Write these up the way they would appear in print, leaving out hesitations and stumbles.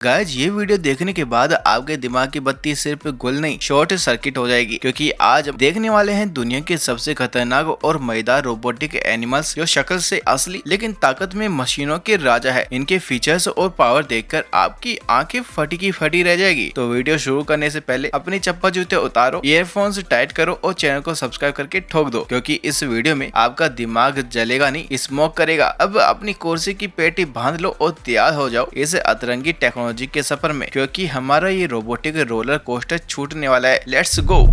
Guys ये video देखने के बाद आपके दिमाग की बत्ती सिर्फ गुल नहीं शॉर्ट सर्किट हो जाएगी, क्योंकि आज हम देखने वाले हैं दुनिया के सबसे खतरनाक और मजेदार रोबोटिक एनिमल्स जो शक्ल से असली लेकिन ताकत में मशीनों के राजा है। इनके फीचर्स और पावर देखकर आपकी आंखें फटी की फटी रह जाएगी। तो वीडियो शुरू करने से पहले अपनी चप्पल जूते उतारो, ईयरफोन्स टाइट करो और चैनल को सब्सक्राइब करके ठोक दो, क्योंकि इस वीडियो में आपका दिमाग जलेगा नहीं, स्मोक करेगा। अब अपनी कुर्सी की पेटी बांध लो और तैयार हो जाओ इस अतरंगी टेक्नोलॉजी के सफर में, क्योंकि हमारा ये रोबोटिक रोलर कोस्टर छूटने वाला है। Let's go.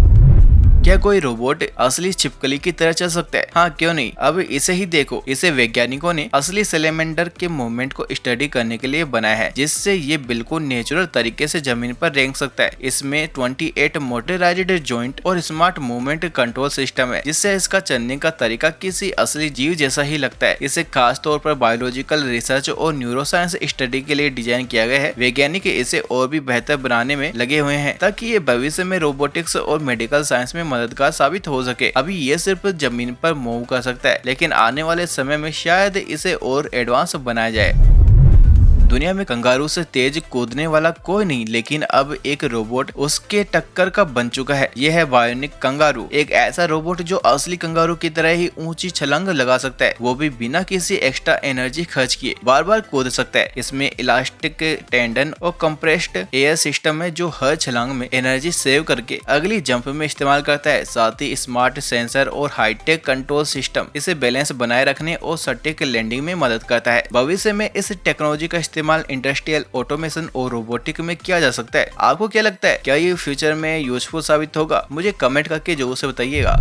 क्या कोई रोबोट असली छिपकली की तरह चल सकता है? हाँ, क्यों नहीं। अब इसे ही देखो। इसे वैज्ञानिकों ने असली सैलेमेंडर के मूवमेंट को स्टडी करने के लिए बनाया है, जिससे ये बिल्कुल नेचुरल तरीके से जमीन पर रेंग सकता है। इसमें 28 मोटराइज्ड जॉइंट और स्मार्ट मूवमेंट कंट्रोल सिस्टम है, जिससे इसका चलने का तरीका किसी असली जीव जैसा ही लगता है। इसे खास तौर पर बायोलॉजिकल रिसर्च और न्यूरोसाइंस स्टडी के लिए डिजाइन किया गया है। वैज्ञानिक इसे और भी बेहतर बनाने में लगे हुए हैं, ताकि ये भविष्य में रोबोटिक्स और मेडिकल साइंस में मददगार साबित हो सके। अभी ये सिर्फ जमीन पर मूव कर सकता है, लेकिन आने वाले समय में शायद इसे और एडवांस बनाया जाए। दुनिया में कंगारू से तेज कूदने वाला कोई नहीं, लेकिन अब एक रोबोट उसके टक्कर का बन चुका है। यह है बायोनिक कंगारू, एक ऐसा रोबोट जो असली कंगारू की तरह ही ऊंची छलांग लगा सकता है, वो भी बिना किसी एक्स्ट्रा एनर्जी खर्च किए बार बार कूद सकता है। इसमें इलास्टिक टेंडन और कंप्रेस्ड एयर सिस्टम है, जो हर छलांग में एनर्जी सेव करके अगली जंप में इस्तेमाल करता है। साथ ही स्मार्ट सेंसर और हाईटेक कंट्रोल सिस्टम इसे बैलेंस बनाए रखने और सटीक लैंडिंग में मदद करता है। भविष्य में इस टेक्नोलॉजी का इस्तेमाल इंडस्ट्रियल ऑटोमेशन और रोबोटिक में किया जा सकता है। आपको क्या लगता है, क्या ये फ्यूचर में यूजफुल साबित होगा? मुझे कमेंट करके जरूर से बताइएगा।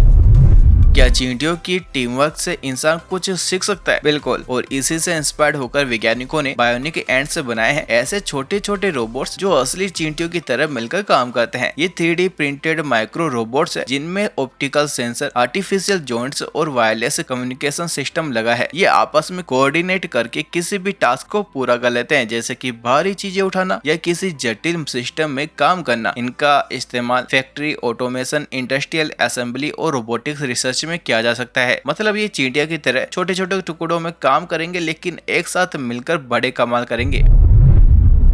क्या चींटियों की टीम वर्क से इंसान कुछ सीख सकता है? बिल्कुल, और इसी से इंस्पायर्ड होकर वैज्ञानिकों ने बायोनिक एंड से बनाए हैं ऐसे छोटे छोटे रोबोट्स जो असली चींटियों की तरह मिलकर काम करते हैं। ये 3D प्रिंटेड माइक्रो रोबोट्स है, जिनमें ऑप्टिकल सेंसर, आर्टिफिशियल जॉइंट्स और वायरलेस कम्युनिकेशन सिस्टम लगा है। ये आपस में कोऑर्डिनेट करके किसी भी टास्क को पूरा कर लेते हैं, जैसे कि भारी चीजें उठाना या किसी जटिल सिस्टम में काम करना। इनका इस्तेमाल फैक्ट्री ऑटोमेशन, इंडस्ट्रियल असेंबली और रोबोटिक्स रिसर्च में किया जा सकता है। मतलब ये चींटियों की तरह छोटे छोटे टुकड़ों में काम करेंगे, लेकिन एक साथ मिलकर बड़े कमाल करेंगे।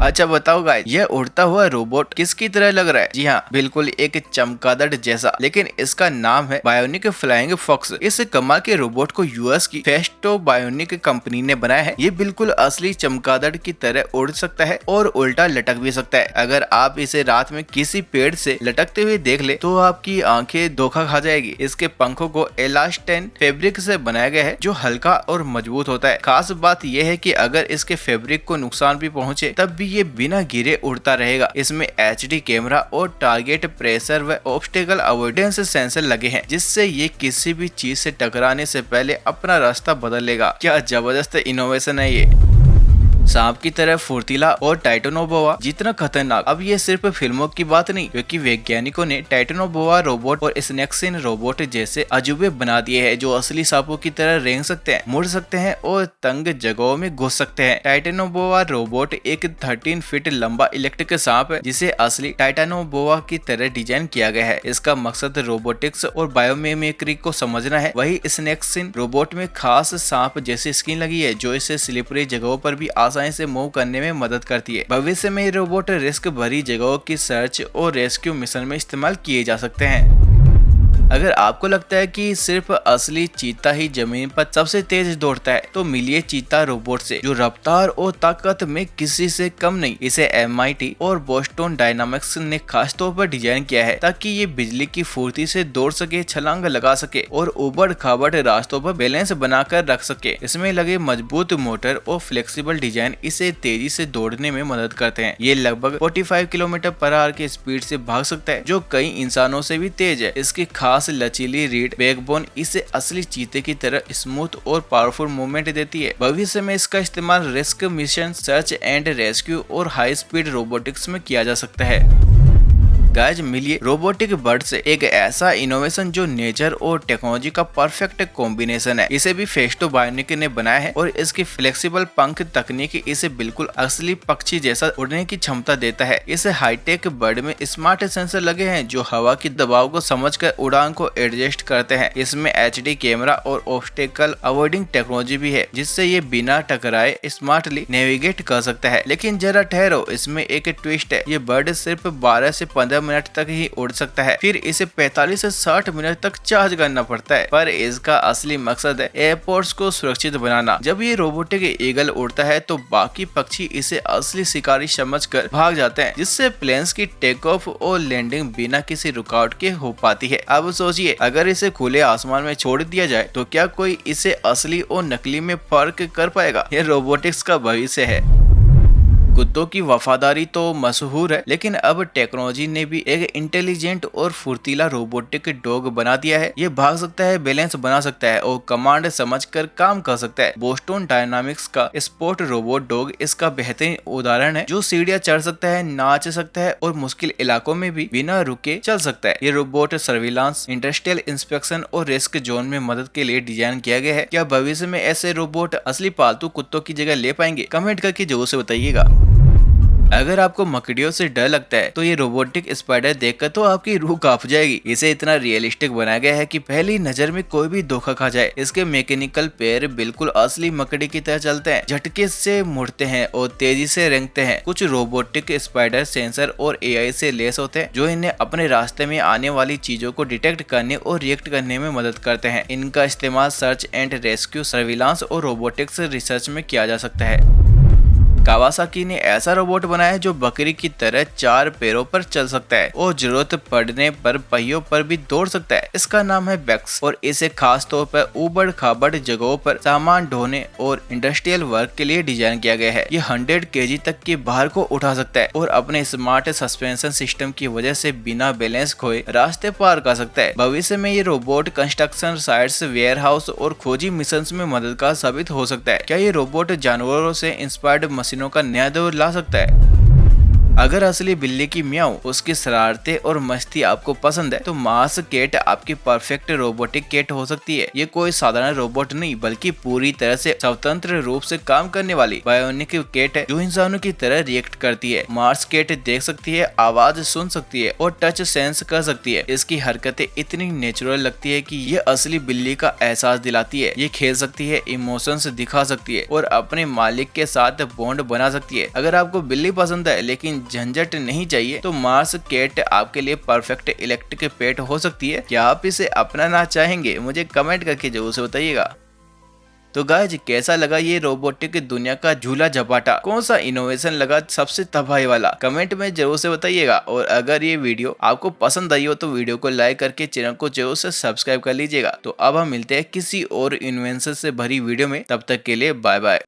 अच्छा बताओ गाइस, यह उड़ता हुआ रोबोट किसकी तरह लग रहा है? जी हाँ, बिल्कुल एक चमगादड़ जैसा, लेकिन इसका नाम है बायोनिक फ्लाइंग फॉक्स। इस कमाल के रोबोट को यूएस की फेस्टो बायोनिक कंपनी ने बनाया है। ये बिल्कुल असली चमगादड़ की तरह उड़ सकता है और उल्टा लटक भी सकता है। अगर आप इसे रात में किसी पेड़ से लटकते हुए देख ले तो आपकी आंखें धोखा खा जाएगी। इसके पंखों को एलास्टेन फैब्रिक से बनाया गया है, जो हल्का और मजबूत होता है। खास बात यह है कि अगर इसके फैब्रिक को नुकसान भी पहुंचे, तब भी ये बिना गिरे उड़ता रहेगा। इसमें HD कैमरा और टारगेट प्रेशर व ऑब्स्टेकल अवॉइडेंस सेंसर लगे हैं, जिससे ये किसी भी चीज से टकराने से पहले अपना रास्ता बदल लेगा। क्या जबरदस्त इनोवेशन है ये। सांप की तरह फुर्तीला और टाइटेनोबोआ जितना खतरनाक। अब ये सिर्फ फिल्मों की बात नहीं, क्योंकि वैज्ञानिकों ने टाइटेनोबोआ रोबोट और स्नेक्सिन रोबोट जैसे अजूबे बना दिए हैं, जो असली सांपों की तरह रेंग सकते हैं, मुड़ सकते हैं और तंग जगहों में घुस सकते हैं। टाइटेनोबोआ रोबोट एक 13 फीट लंबा इलेक्ट्रिक सांप है, जिसे असली टाइटेनोबोआ की तरह डिजाइन किया गया है। इसका मकसद रोबोटिक्स और बायोमिमिक्री को समझना है। वही स्नेक्सिन रोबोट में खास सांप जैसी स्किन लगी है, जो इसे स्लिपरी जगहों पर भी आसानी से मूव करने में मदद करती है। भविष्य में ये रोबोट रिस्क भरी जगहों की सर्च और रेस्क्यू मिशन में इस्तेमाल किए जा सकते हैं। अगर आपको लगता है कि सिर्फ असली चीता ही जमीन पर सबसे तेज दौड़ता है, तो मिलिए चीता रोबोट से, जो रफ्तार और ताकत में किसी से कम नहीं। इसे MIT और बोस्टन डायनामिक्स ने खास तौर पर डिजाइन किया है, ताकि ये बिजली की फुर्ती से दौड़ सके, छलांग लगा सके और उबड़ खाबड़ रास्तों पर बैलेंस बनाकर रख सके। इसमें लगे मजबूत मोटर और फ्लेक्सिबल डिजाइन इसे तेजी से दौड़ने में मदद करते हैं। ये लगभग 45 किलोमीटर/आवर की स्पीड से भाग सकता है, जो कई इंसानों से भी तेज है। इसकी खास लचीली रीड बैकबोन इसे असली चीते की तरह स्मूथ और पावरफुल मूवमेंट देती है। भविष्य में इसका इस्तेमाल risk mission, search and rescue और हाई स्पीड रोबोटिक्स में किया जा सकता है। गाइज मिलिए रोबोटिक बर्ड से एक ऐसा इनोवेशन जो नेचर और टेक्नोलॉजी का परफेक्ट कॉम्बिनेशन है। इसे भी फेस्टो बायोनिक ने बनाया है और इसकी फ्लेक्सिबल पंख तकनीक इसे बिल्कुल असली पक्षी जैसा उड़ने की क्षमता देता है। इस हाईटेक बर्ड में स्मार्ट सेंसर लगे हैं जो हवा की दबाव को समझकर उड़ान को एडजस्ट करते हैं। इसमें HD कैमरा और ऑब्स्टेकल अवॉइडिंग टेक्नोलॉजी भी है जिससे ये बिना टकराए स्मार्टली नेविगेट कर सकता है। लेकिन जरा ठहरो, इसमें एक ट्विस्ट है। ये बर्ड सिर्फ 12 से 15 मिनट तक ही उड़ सकता है, फिर इसे 45 से 60 मिनट तक चार्ज करना पड़ता है। पर इसका असली मकसद है एयरपोर्ट्स को सुरक्षित बनाना। जब ये रोबोटिक ईगल उड़ता है तो बाकी पक्षी इसे असली शिकारी समझकर भाग जाते हैं, जिससे प्लेन्स की टेक ऑफ और लैंडिंग बिना किसी रुकावट के हो पाती है। अब सोचिए, अगर इसे खुले आसमान में छोड़ दिया जाए तो क्या कोई इसे असली और नकली में फर्क कर पाएगा? ये रोबोटिक्स का भविष्य है। कुत्तों की वफादारी तो मशहूर है, लेकिन अब टेक्नोलॉजी ने भी एक इंटेलिजेंट और फुर्तीला रोबोटिक डॉग बना दिया है। ये भाग सकता है, बैलेंस बना सकता है और कमांड समझकर काम कर सकता है। बोस्टन डायनामिक्स का स्पोर्ट रोबोट डॉग इसका बेहतरीन उदाहरण है, जो सीढ़ियां चढ़ सकता है, नाच सकता है और मुश्किल इलाकों में भी बिना रुके चल सकता है। ये रोबोट सर्विलांस, इंडस्ट्रियल इंस्पेक्शन और रिस्क जोन में मदद के लिए डिजाइन किया गया है। क्या भविष्य में ऐसे रोबोट असली पालतू कुत्तों की जगह ले पाएंगे? कमेंट करके जरूर से बताइएगा। अगर आपको मकड़ियों से डर लगता है तो ये रोबोटिक स्पाइडर देखकर तो आपकी रूह कांप जाएगी। इसे इतना रियलिस्टिक बनाया गया है कि पहली नजर में कोई भी धोखा खा जाए। इसके मैकेनिकल पैर बिल्कुल असली मकड़ी की तरह चलते हैं, झटके से मुड़ते हैं और तेजी से रेंगते हैं। कुछ रोबोटिक स्पाइडर सेंसर और AI से लेस होते हैं जो इन्हें अपने रास्ते में आने वाली चीजों को डिटेक्ट करने और रिएक्ट करने में मदद करते हैं। इनका इस्तेमाल सर्च एंड रेस्क्यू, सर्विलांस और रोबोटिक्स रिसर्च में किया जा सकता है। कावासाकी ने ऐसा रोबोट बनाया है जो बकरी की तरह 4 पैरों पर चल सकता है और जरूरत पड़ने पर पहियों पर भी दौड़ सकता है। इसका नाम है बेक्स और इसे खास तौर पर उबड़ खाबड़ जगहों पर सामान ढोने और इंडस्ट्रियल वर्क के लिए डिजाइन किया गया है। ये 100 kg तक के भार को उठा सकता है और अपने स्मार्ट सस्पेंशन सिस्टम की वजह से बिना बैलेंस खोए रास्ते पार कर सकता है। भविष्य में ये robot construction sites, warehouse और खोजी मिशन में मददगार साबित हो सकता है। क्या ये रोबोट जानवरों से इंस्पायर्ड मशीनों का नया दौर ला सकता है? अगर असली बिल्ली की म्याऊ, उसकी शरारतें और मस्ती आपको पसंद है तो मार्स कैट आपकी परफेक्ट रोबोटिक कैट हो सकती है। ये कोई साधारण रोबोट नहीं बल्कि पूरी तरह से स्वतंत्र रूप से काम करने वाली बायोनिक कैट है जो इंसानों की तरह रिएक्ट करती है। मार्स कैट देख सकती है, आवाज सुन सकती है और टच सेंस कर सकती है। इसकी हरकतें इतनी नेचुरल लगती है कि ये असली बिल्ली का एहसास दिलाती है। ये खेल सकती है, इमोशंस दिखा सकती है और अपने मालिक के साथ बॉन्ड बना सकती है। अगर आपको बिल्ली पसंद है लेकिन झंझट नहीं चाहिए तो मार्स कैट आपके लिए परफेक्ट इलेक्ट्रिक पेट हो सकती है। क्या आप इसे अपनाना चाहेंगे? मुझे कमेंट करके जरूर से बताइएगा। तो गाइज, कैसा लगा ये रोबोटिक दुनिया का झूला झपाटा? कौन सा इनोवेशन लगा सबसे तबाही वाला? कमेंट में जरूर से बताइएगा। और अगर ये वीडियो आपको पसंद आई हो तो वीडियो को लाइक करके चैनल को जरूर से सब्सक्राइब कर लीजिएगा। तो अब हम मिलते हैं किसी और इन्वेंशन से भरी वीडियो में, तब तक के लिए बाय बाय।